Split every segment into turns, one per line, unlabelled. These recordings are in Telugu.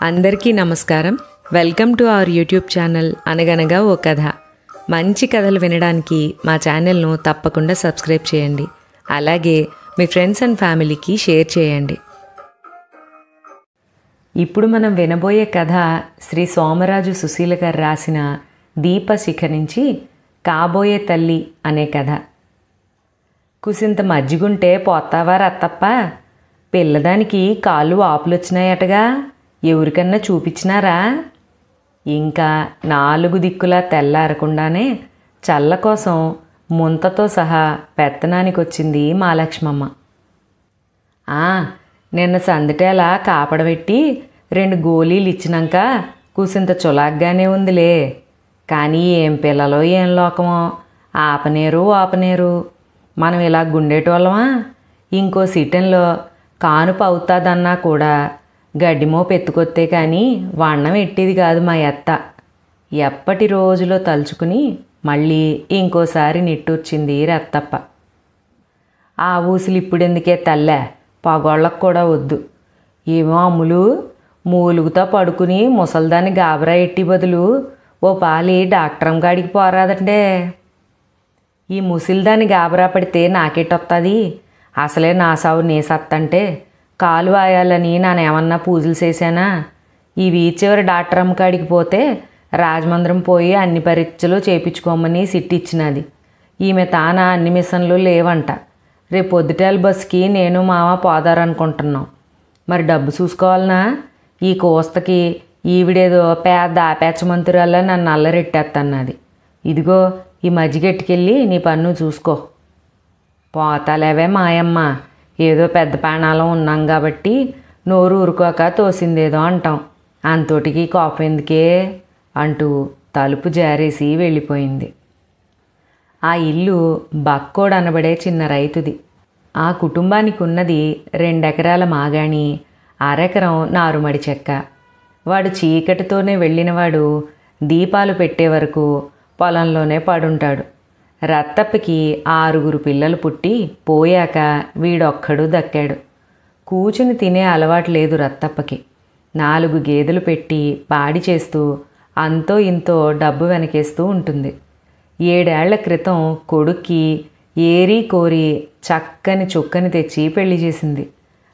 అందరికీ నమస్కారం. Welcome to our YouTube channel అనగనగా ఓ కథ. మంచి కథలు వినడానికి మా ఛానల్ను తప్పకుండా సబ్స్క్రైబ్ చేయండి. అలాగే మీ ఫ్రెండ్స్ అండ్ ఫ్యామిలీకి షేర్ చేయండి. ఇప్పుడు మనం వినబోయే కథ శ్రీ సోమరాజు సుశీల గారు రాసిన దీపశిఖ నుంచి కాబోయే తల్లి అనే కథ. కుసింత మజ్జిగుంటే పోతావా రత్తప్ప? పిల్లదానికి కాళ్ళు వాపులొచ్చినాయటగా, ఎవరికన్నా చూపించినారా? ఇంకా 4 దిక్కులా తెల్లారకుండానే చల్ల కోసం ముంతతో సహా పెత్తనానికి వచ్చింది మా లక్ష్మమ్మ. నిన్న సందిటేలా కాపడబెట్టి 2 గోళీలు ఇచ్చినాక కుసింత చులాగ్గానే ఉందిలే. కానీ ఏం పిల్లలో ఏం లోకమో, ఆపనేరు. మనం ఇలా గుండేటోళ్ళమా? ఇంకో సీటన్లో కానుప అవుతాదన్నా కూడా గడ్డిమో పెట్టుకొత్తే కానీ వన్నం ఎట్టేది కాదు మా అత్త. ఎప్పటి రోజులో తలుచుకుని మళ్ళీ ఇంకోసారి నిట్టూర్చింది రత్తప్ప. ఆ ఊసులు ఇప్పుడెందుకే తల్లే, పగోళ్ళకు కూడా వద్దు. ఏమో అమ్ములు, మూలుగుతో పడుకుని ముసల్దాన్ని గాబరా ఎట్టి బదులు ఓ పాలి డాక్టరం గాడికి పోరాదంటే. ఈ ముసిల్దాన్ని గాబరా పడితే నాకేటొస్తుంది? అసలే నా సావు నే సత్తంటే కాలు వాయాలని నానేమన్నా పూజలు చేశానా? ఇవి చివరి డాక్టరమ్మ కాడికి పోతే రాజమందిరం పోయి అన్ని పరీక్షలు చేయించుకోమని సిట్టిచ్చినది. ఈమె తాన అన్ని మిషన్లు లేవంట. రేపు పొద్దుటాల బస్సుకి నేను మామ పోదారనుకుంటున్నాం. మరి డబ్బు చూసుకోవాలనా? ఈ కోస్తకి ఈవిడేదో పెద్ద ఆపేచమంతురాల్లా నన్ను అల్లరెట్టేత్తన్నది. ఇదిగో ఈ మజ్జిగెట్టుకెళ్ళి నీ పన్ను చూసుకో. పోతాలేవే మాయమ్మ, ఏదో పెద్ద ప్రాణాలం ఉన్నాం కాబట్టి నోరు ఊరుకోక తోసిందేదో అంటాం, అంతోటికి కోపం ఎందుకే అంటూ తలుపు జారేసి వెళ్ళిపోయింది. ఆ ఇల్లు బక్కోడు అనబడే చిన్న రైతుది. ఆ కుటుంబానికి ఉన్నది 2 ఎకరాల మాగాణి, 1/2 ఎకరం నారుమడి చెక్క. వాడు చీకటితోనే వెళ్ళినవాడు దీపాలు పెట్టే వరకు పొలంలోనే పడుంటాడు. రత్తప్పకి 6 పిల్లలు పుట్టి పోయాక వీడొక్కడు దక్కాడు. కూచుని తినే అలవాటు లేదు రత్తప్పకి. 4 గేదెలు పెట్టి పాడి చేస్తూ అంతో ఇంతో డబ్బు వెనకేస్తూ ఉంటుంది. 7 ఏళ్ల క్రితం కొడుక్కి ఏరి కోరి చక్కని చుక్కని తెచ్చి పెళ్లి చేసింది.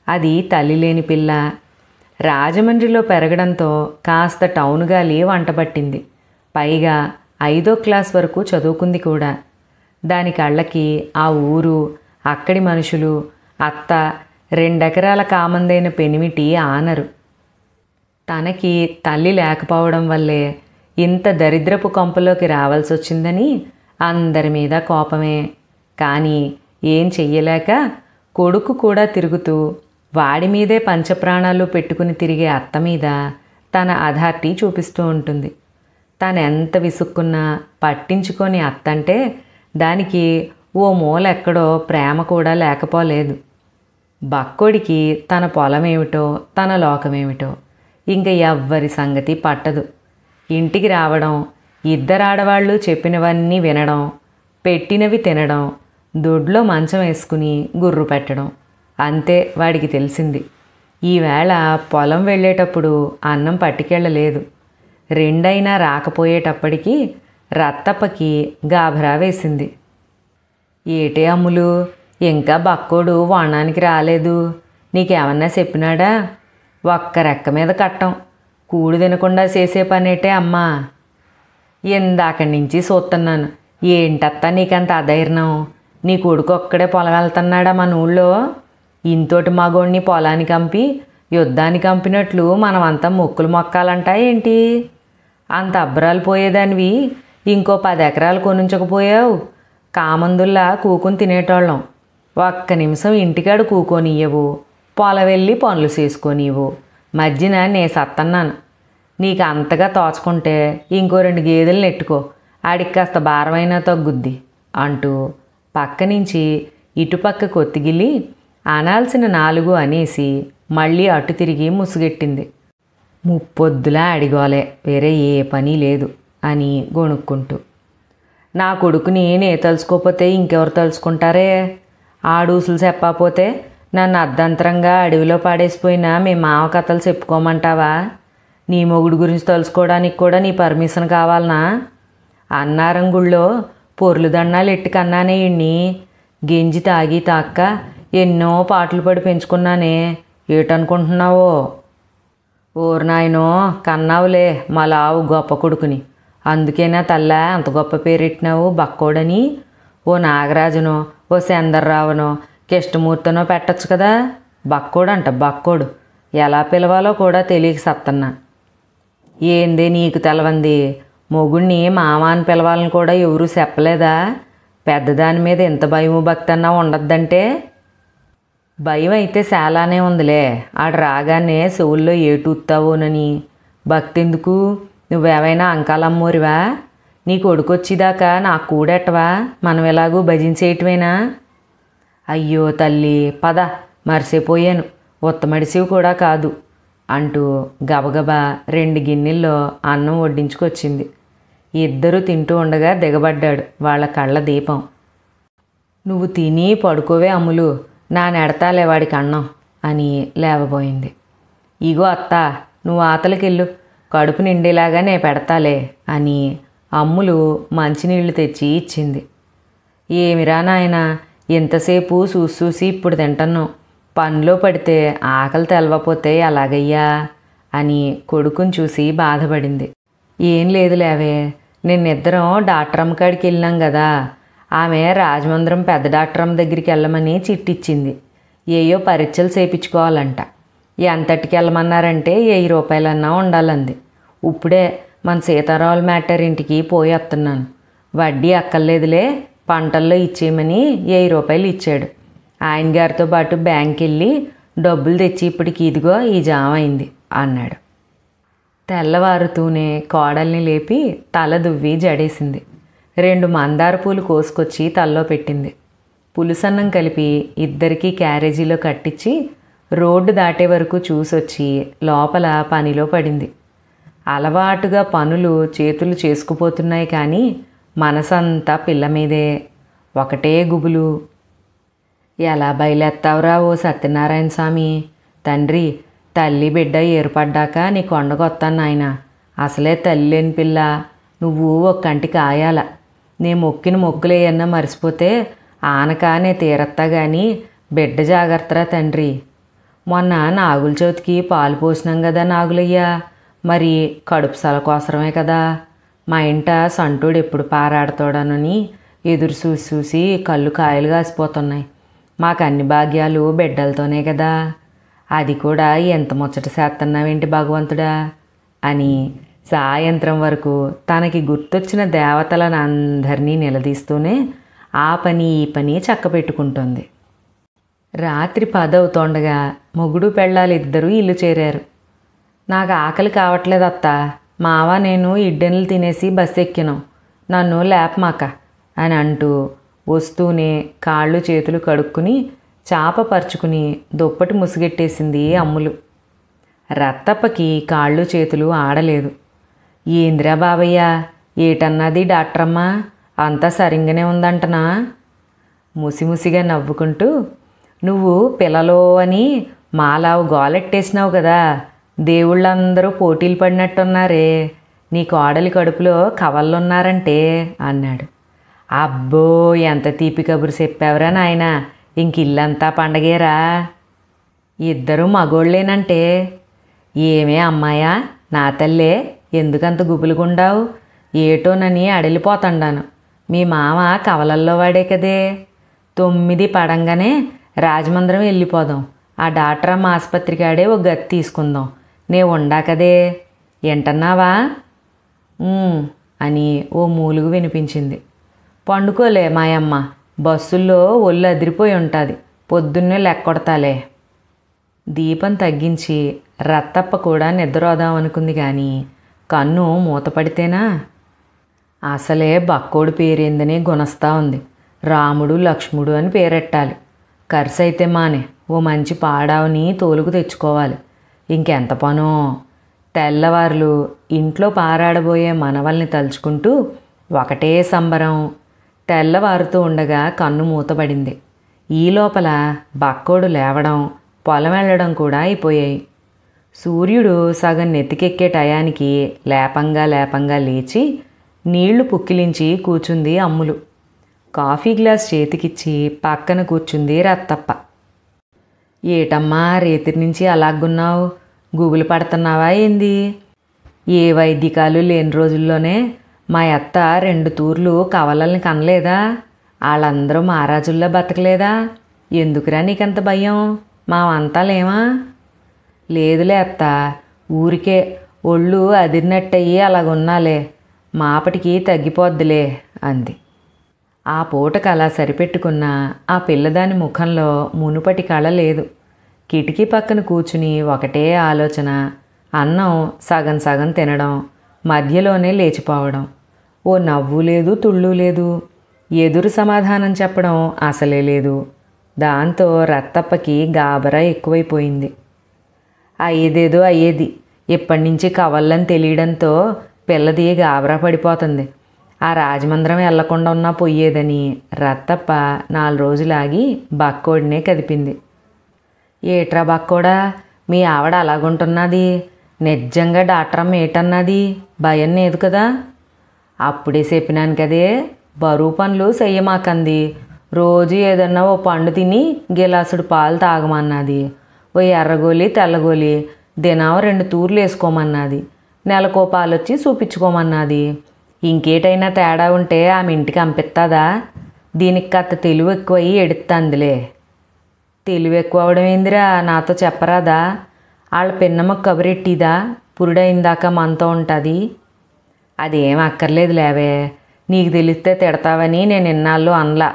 అది తల్లి లేని పిల్ల. రాజమండ్రిలో పెరగడంతో కాస్త టౌన్ గాలి వంటపట్టింది. పైగా 5వ క్లాస్ వరకు చదువుకుంది కూడా. దాని కళ్ళకి ఆ ఊరు, అక్కడి మనుషులు, అత్త, 2 ఎకరాల కామందైన పెనిమిటి ఆనరు. తనకి తల్లి లేకపోవడం వల్లే ఇంత దరిద్రపు కొంపలోకి రావాల్సి వచ్చిందని అందరి మీద కోపమే. కానీ ఏం చెయ్యలేక కొడుకు కూడా తిరుగుతూ వాడి మీదే పంచప్రాణాలు పెట్టుకుని తిరిగే అత్త మీద తన అథారిటీ చూపిస్తూ ఉంటుంది. తనెంత విసుక్కున్నా పట్టించుకొని అత్తంటే దానికి ఓ మూలెక్కడో ప్రేమ కూడా లేకపోలేదు. బక్కోడికి తన పొలమేమిటో తన లోకమేమిటో ఇంక ఎవ్వరి సంగతి పట్టదు. ఇంటికి రావడం, 2 ఆడవాళ్ళు చెప్పినవన్నీ వినడం, పెట్టినవి తినడం, దొడ్లో మంచం వేసుకుని గుర్రు పెట్టడం, అంతే వాడికి తెలిసింది. ఈవేళ పొలం వెళ్ళేటప్పుడు అన్నం పట్టుకెళ్ళలేదు. 2 అయినా రాకపోయేటప్పటికీ రత్తప్పకి గాభరా వేసింది. ఏటే అమ్ములు, ఇంకా బక్కోడు వాణానికి రాలేదు, నీకేమన్నా చెప్పినాడా? ఒక్క రెక్క మీద కట్టం, కూడు తినకుండా చేసే పనేటే అమ్మా. ఇందాకడి నుంచి చూస్తున్నాను. ఏంటత్తా నీకంత అధైర్యం? నీ కొడుకు ఒక్కడే పొలం వెళ్తున్నాడా మన ఊళ్ళో? ఇంతోటి మగోడిని పొలానికి పంపి యుద్ధానికి పంపినట్లు మనమంతా మొక్కులు మొక్కాలంటా ఏంటి? అంత అబ్బరాలు పోయేదానివి ఇంకో 10 ఎకరాలు కొనుంచకపోయావు. కామందుల్లా కూకుని తినేటోళ్ళం. ఒక్క నిమిషం ఇంటికాడు కూకోనియ్యవు, పొలం వెళ్ళి పనులు చేసుకొనివ్వు. మధ్యన నే సత్తన్నాను. నీకు అంతగా తోచుకుంటే ఇంకో 2 గేదెలు నెట్టుకో, ఆడికి కాస్త భారమైనా తగ్గుద్ది అంటూ పక్క నుంచి ఇటుపక్క కొత్తిగిల్లి అనాల్సిన 4 అనేసి మళ్ళీ అటు తిరిగి ముసుగెట్టింది. ముప్పొద్దులా అడిగోలే, వేరే ఏ పని లేదు అని గొణుక్కుంటూ. నా కొడుకుని నే తలుచుకోపోతే ఇంకెవరు తలుచుకుంటారే? ఆడూసులు చెప్పకపోతే నన్ను అర్ధంతరంగా అడవిలో పాడేసిపోయినా మీ మావ కథలు చెప్పుకోమంటావా? నీ మొగుడు గురించి తెలుసుకోవడానికి కూడా నీ పర్మిషన్ కావాలనా? అన్నారం గుళ్ళో పొర్లు దండాలు ఎట్టి కన్నానే ఇన్ని గింజి తాగి తాక్క ఎన్నో పాటలు పడి పెంచుకున్నానే, ఏటనుకుంటున్నావో? ఓరు నాయనో, కన్నావులే మా లావు గొప్ప కొడుకుని, అందుకేనా తల్లా అంత గొప్ప పేరెట్టినావు బక్కోడని? ఓ నాగరాజునో ఓ చందర్రావునో కిష్టమూర్తనో పెట్టచ్చు కదా. బక్కోడంట బక్కోడు, ఎలా పిలవాలో కూడా తెలియక సత్తన్నా. ఏంది నీకు తెలవంది? మొగుణ్ణి మామ అని పిలవాలని కూడా ఎవరూ చెప్పలేదా? పెద్దదాని మీద ఎంత భయము భక్తి అన్నా ఉండద్దంటే? భయం అయితే చాలానే ఉందిలే, ఆడు రాగానే చెవుల్లో ఏటూస్తావోనని. భక్తి ఎందుకు? నువ్వేమైనా అంకాలమ్మోరివా? నీ కొడుకొచ్చేదాకా నాకు కూడెట్టవా? మనం ఎలాగూ భజించేయటమేనా? అయ్యో తల్లి పద, మర్చిపోయాను, ఉత్తమడిసివి కూడా కాదు అంటూ గబగబా 2 గిన్నెల్లో అన్నం వడ్డించుకొచ్చింది. ఇద్దరూ తింటూ ఉండగా దిగబడ్డాడు వాళ్ళ కళ్ళ దీపం. నువ్వు తిని పడుకోవే అమ్ములు, నా నెడతాలే వాడికి అన్నం అని లేవబోయింది. ఇగో అత్త, నువ్వు ఆతలకెళ్ళు, కడుపు నిండేలాగా నే పెడతాలే అని అమ్ములు మంచినీళ్లు తెచ్చి ఇచ్చింది. ఏమిరా నాయనా, ఎంతసేపు చూసి ఇప్పుడు తింటాను, పనిలో పడితే ఆకలి తెలవపోతే ఎలాగయ్యా అని కొడుకుని చూసి బాధపడింది. ఏం లేదు లేవే, నిన్నిద్దరం డాక్టర్ అమ్మ కాడికి వెళ్ళినాం కదా, ఆమె రాజమండ్రం పెద్ద డాక్టర్ అమ్మ దగ్గరికి వెళ్ళమని చిట్టిచ్చింది. ఏయో పరీక్షలు చేయించుకోవాలంట. ఎంతటికి వెళ్ళమన్నారంటే 1000 రూపాయలన్నా ఉండాలంది. ఇప్పుడే మన సీతారావుల మ్యాటర్ ఇంటికి పోయి వస్తున్నాను. వడ్డీ అక్కర్లేదులే, పంటల్లో ఇచ్చేయమని 1000 రూపాయలు ఇచ్చాడు. ఆయన గారితో పాటు బ్యాంక్ వెళ్ళి డబ్బులు తెచ్చి ఇప్పటికి ఇదిగో ఈ జామ అయింది అన్నాడు. తెల్లవారుతూనే కోడల్ని లేపి తల దువ్వి జడేసింది. 2 మందార పూలు కోసుకొచ్చి తల్లో పెట్టింది. పులుసన్నం కలిపి ఇద్దరికీ క్యారేజీలో కట్టించి రోడ్డు దాటే వరకు చూసొచ్చి లోపల పనిలో పడింది. అలవాటుగా పనులు చేతులు చేసుకుపోతున్నాయి కానీ మనసంతా పిల్ల మీదే. ఒకటే గుబులు. ఎలా బయలుదేత్తావురా ఓ సత్యనారాయణ స్వామి? తండ్రి, తల్లి బిడ్డ ఏర్పడ్డాక నీ కొండకొత్తాను నాయన. అసలే తల్లి లేని పిల్ల, నువ్వు ఒక కంటి కాయాల. నే మొక్కిన మొక్కులేయన్నా మర్చిపోతే ఆనక నే తీరత్తా గాని బిడ్డ జాగ్రత్తరా తండ్రి. మొన్న నాగుల చవితికి పాలు పోసినాం కదా నాగులయ్యా, మరి కడుపు సలకోసరమే కదా. మా ఇంట సంటోడు ఎప్పుడు పారాడతాడనని ఎదురు చూసి కళ్ళు కాయలు కాసిపోతున్నాయి. మాకు అన్ని భాగ్యాలు బిడ్డలతోనే కదా. అది కూడా ఎంత ముచ్చట చేస్తున్నావేంటి భగవంతుడా అని సాయంత్రం వరకు తనకి గుర్తొచ్చిన దేవతలను అందరినీ నిలదీస్తూనే ఆ పని ఈ పని చక్కబెట్టుకుంటుంది. రాత్రి 10 అవుతోండగా మొగుడు పెళ్ళాలిద్దరూ ఇల్లు చేరారు. నాకు ఆకలి కావట్లేదు అత్త, మావ నేను ఇడ్డెన్లు తినేసి బస్సు ఎక్కినాం, నన్ను లేపమాక అని అంటూ వస్తూనే కాళ్ళు చేతులు కడుక్కుని చాప పరుచుకుని దుప్పటి ముసుగెట్టేసింది అమ్ములు. రత్తప్పకి కాళ్ళు చేతులు ఆడలేదు. ఏందిరా బాబయ్య, ఏటన్నది డాక్టరమ్మ, అంతా సరిగ్గానే ఉందంటనా? ముసిముసిగా నవ్వుకుంటూ, నువ్వు పిల్లలో అని మాలావు గోలెట్టేసినావు కదా, దేవుళ్ళందరూ పోటీలు పడినట్టున్నారే, నీ కోడలి కడుపులో కవళ్ళున్నారంటే అన్నాడు. అబ్బో, ఎంత తీపి కబురు చెప్పావురా నాయన, ఇంక ఇల్లంతా పండగేరా. ఇద్దరూ మగోళ్ళేనంటే. ఏమే అమ్మాయా, నా తల్లే, ఎందుకంత గుబులుగుండావు? ఏటోనని అడిలిపోతాండాను. మీ మామ కవలల్లో వాడే కదే. 9 పడంగానే రాజమండ్రం వెళ్ళిపోదాం. ఆ డాక్టర్ అమ్మ ఆసుపత్రి కాడే ఒక గది తీసుకుందాం. నే ఉండా కదే, ఏంటన్నావా అని ఓ మూలుగు వినిపించింది. పండుకోలే మాయమ్మ, బస్సుల్లో ఒళ్ళు అదిరిపోయి ఉంటుంది, పొద్దున్నే లెక్కొడతాలే. దీపం తగ్గించి రత్తప్ప కూడా నిద్రోదాం అనుకుంది కానీ కన్ను మూతపడితేనా. అసలే బక్కోడు పేరేందని గునస్తా ఉంది. రాముడు లక్ష్ముడు అని పేరెట్టాలి. ఖర్చు అయితే మానే ఓ మంచి పాడావుని తోలుకు తెచ్చుకోవాలి. ఇంకెంత పనో. తెల్లవార్లు ఇంట్లో పారాడబోయే మనవల్ని తలుచుకుంటూ ఒకటే సంబరం. తెల్లవారుతూ ఉండగా కన్ను మూతపడింది. ఈ లోపల బక్కోడు లేవడం, పొలం వెళ్ళడం కూడా అయిపోయాయి. సూర్యుడు సగం నెత్తికెక్కే టయానికి లేపంగా లేపంగా లేచి నీళ్లు పుక్కిలించి కూచుంది అమ్ములు. కాఫీ గ్లాస్ చేతికిచ్చి పక్కన కూర్చుంది రత్తప్ప. ఏటమ్మా రేతిరి నుంచి అలాగున్నావు? గుబులు పడుతున్నావా ఏంది? ఏ వైద్యకాలు లేని రోజుల్లోనే మా అత్త 2 తూర్లు కవలల్ని కనలేదా? వాళ్ళందరూ మహారాజుల్లో బతకలేదా? ఎందుకురా నీకంత భయం? మావంతా లేమా? లేదులే అత్త, ఊరికే ఒళ్ళు అదిరినట్టయి అలాగున్నాలే, మాపటికి తగ్గిపోద్దిలే అంది. ఆ పూటకు అలా సరిపెట్టుకున్న ఆ పిల్లదాని ముఖంలో మునుపటి కళ లేదు. కిటికీ పక్కన కూర్చుని ఒకటే ఆలోచన. అన్నం సగం సగం తినడం, మధ్యలోనే లేచిపోవడం. ఓ నవ్వు లేదు, తుళ్ళు లేదు. ఎదురు సమాధానం చెప్పడం అసలే లేదు. దాంతో రత్తప్పకి గాబరా ఎక్కువైపోయింది. అయ్యేదేదో అయ్యేది. ఇప్పటి నుంచి కవల్లని తెలియడంతో పిల్లది గాబరా పడిపోతుంది. ఆ రాజమందిరం వెళ్లకుండా ఉన్నా పోయేదని రత్తప్ప 4 రోజులాగి బక్కోడినే కదిపింది. ఏట్రా బక్కోడా, మీ ఆవిడ అలాగుంటున్నది? నిజంగా డాక్టరమ్మ ఏటన్నది? భయం లేదు కదా? అప్పుడే చెప్పినాను కదే, బరువు పనులు చెయ్యమాకంది. రోజు ఏదన్నా ఓ పండు తిని గిలాసుడు పాలు తాగమన్నది. ఓ ఎర్రగోలి తెల్లగోలి దినం 2 తూర్లు వేసుకోమన్నది. నెలకో పాలొచ్చి చూపించుకోమన్నది. ఇంకేటైనా తేడా ఉంటే ఆమె ఇంటికి పంపిస్తుందా? దీనికి కత్త తెలివి ఎక్కువయ్యి ఎడుతుందిలే. తెలివి ఎక్కువ అవడం ఏందిరా, నాతో చెప్పరాదా? వాళ్ళ పిన్నమ్మకు కబురెట్టిదా? పురుడైందాక మనతో ఉంటుంది. అదేం అక్కర్లేదు లేవే, నీకు తెలిస్తే తిడతావని నేను ఇన్నాళ్ళు అనలా.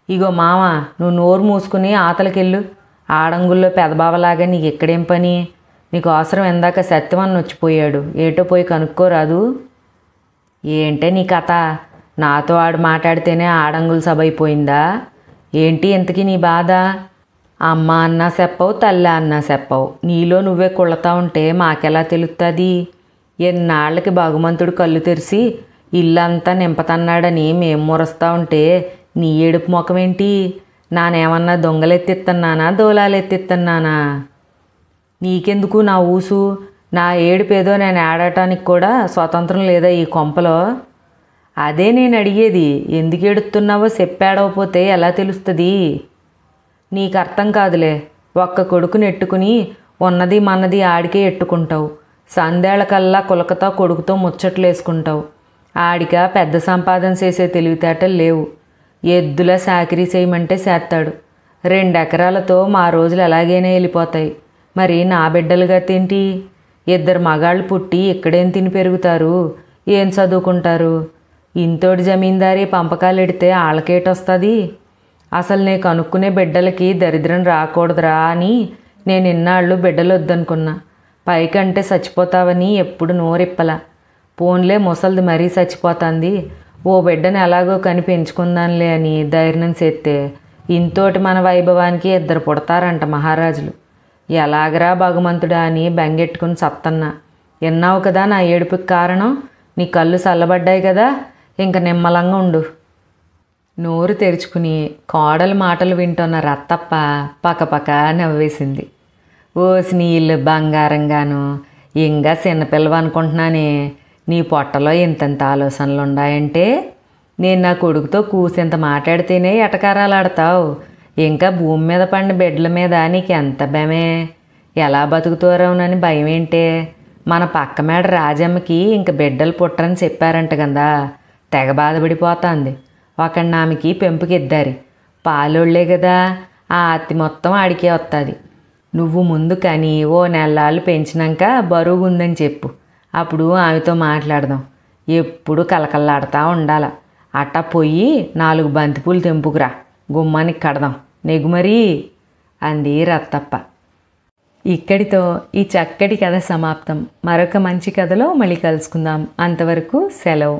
ఇగో మామ, నువ్వు నోరు మూసుకుని ఆతలకెళ్ళు. ఆడంగుల్లో పెదబావలాగా నీకు ఎక్కడేం పని? నీకు అవసరం ఎందాక సత్యమని వచ్చిపోయాడు, ఏటో పోయి కనుక్కోరాదు. ఏంటే నీ కథ? నాతో ఆడు మాట్లాడితేనే ఆడంగులు సభ అయిపోయిందా? ఏంటి ఇంతకీ నీ బాధ? అమ్మ అన్నా చెప్పవు, తల్లి అన్నా చెప్పవు. నీలో నువ్వే కుళ్ళతా ఉంటే మాకెలా తెలుస్తుంది? ఎన్నాళ్ళకి భగవంతుడు కళ్ళు తెరిచి ఇల్లంతా నింపతన్నాడని మేము మురస్తా ఉంటే నీ ఏడుపు ముఖమేంటి? నానేమన్నా దొంగలెత్తిస్తున్నానా, దోలాలెత్తిస్తున్నానా? నీకెందుకు నా ఊసు? నా ఏడుపేదో నేను ఆడటానికి కూడా స్వతంత్రం లేదా ఈ కొంపలో? అదే నేను అడిగేది. ఎందుకు ఏడుస్తున్నావో చెప్పాడవపోతే ఎలా తెలుస్తుంది? నీకు అర్థం కాదులే. ఒక్క కొడుకుని ఎట్టుకుని ఉన్నది మన్నది ఆడికే ఎట్టుకుంటావు. సందేళ్లకల్లా కులకతో కొడుకుతో ముచ్చట్లు వేసుకుంటావు. ఆడిక పెద్ద సంపాదన చేసే తెలివితేటలు లేవు. ఎద్దులా సాకిరీ చేయమంటే చేస్తాడు. 2 ఎకరాలతో మా రోజులు ఎలాగైనా వెళ్ళిపోతాయి. మరి నా బిడ్డలు గతేంటి? 2 మగాళ్ళు పుట్టి ఇక్కడేం తిని పెరుగుతారు? ఏం చదువుకుంటారు? ఇంతోటి జమీందారీ పంపకాలు ఎడితే వాళ్ళకేటొస్తుంది? అసలు నేను కనుక్కునే బిడ్డలకి దరిద్రం రాకూడదురా అని నేను ఇన్నాళ్ళు బిడ్డలు వద్దనుకున్నా. పైకంటే చచ్చిపోతావని ఎప్పుడు నోరిప్పలా. పోన్లే ముసలిది మరీ చచ్చిపోతుంది, ఓ బిడ్డని ఎలాగో కని పెంచుకుందాంలే అని ధైర్యం చేస్తే ఇంతోటి మన వైభవానికి 2 పుడతారంట మహారాజులు. ఎలాగరా భగవంతుడా అని బెంగెట్టుకుని సత్తన్నా. విన్నావు కదా నా ఏడుపుకి కారణం? నీ కళ్ళు చల్లబడ్డాయి కదా, ఇంక నిమ్మలంగా ఉండు. నోరు తెరుచుకుని కోడల మాటలు వింటున్న రత్తప్ప పకపక నవ్వేసింది. ఓసి నీ ఇల్లు బంగారంగాను, ఇంకా చిన్నపిల్లవ అనుకుంటున్నానే. నీ పొట్టలో ఇంతంత ఆలోచనలు ఉన్నాయంటే నేను నా కొడుకుతో కూసింత మాట్లాడితేనే ఎటకారాలు ఆడతావు. ఇంకా భూమి మీద పడిన బిడ్డల మీద నీకు ఎంత భయమే? ఎలా బతుకుతారవునని భయం ఏంటే? మన పక్క మేడ రాజమ్మకి ఇంక బిడ్డలు పుట్టరని చెప్పారంట కదా, తెగ బాధపడిపోతుంది. ఒకడిని ఆమెకి పెంపుకిద్దారి. పాలోళ్లే కదా, ఆ అత్తి మొత్తం ఆడికే వస్తుంది. నువ్వు ముందు కానీ ఓ నెలలు పెంచినాక బరువు ఉందని చెప్పు, అప్పుడు ఆమెతో మాట్లాడదాం. ఎప్పుడు కలకల్లాడుతూ ఉండాల. అట్టా పోయి 4 బంతిపూలు తెంపుకురా, గుమ్మానికి కడదాం నెగుమరీ అంది రత్తప్ప. ఇక్కడితో ఈ చక్కటి కథ సమాప్తం. మరొక మంచి కథలో మళ్ళీ కలుసుకుందాం. అంతవరకు సెలవు.